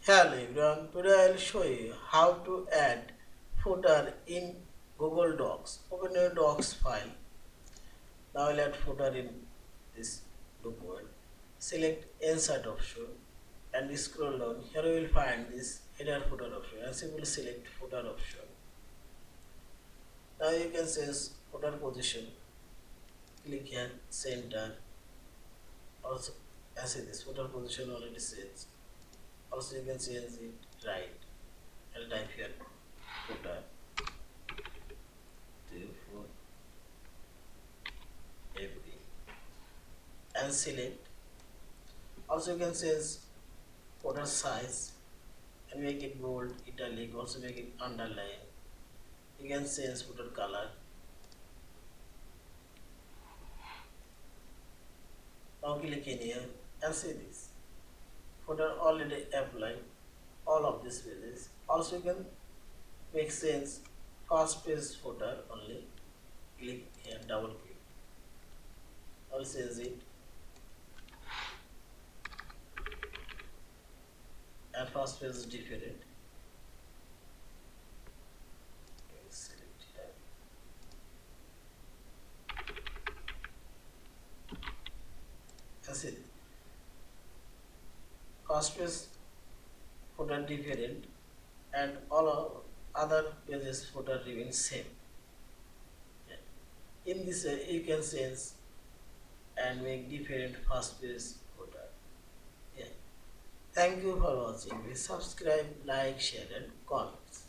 Hello everyone, today I will show you how to add footer in Google Docs. Open your Docs file. Now I'll add footer in this document. Select Insert option and scroll down. Here you will find this header footer option and simply select footer option. Now you can change footer position. Click here, center. Also, as this footer position already changed. Also you can change it right. I'll type here footer 3 4 every and select. Also you can change footer size and make it bold, italic, also make it underline. You can change footer color. Now click in here and see this footer already applied all of these pages. Also you can make change first page footer only. Click here, double click. I'll change it and first page is different. Select here. And see first page footer different and all other pages footer remain same. Yeah. In this way you can change and make different first page footer. Yeah. Thank you for watching. Please subscribe, like, share and comment.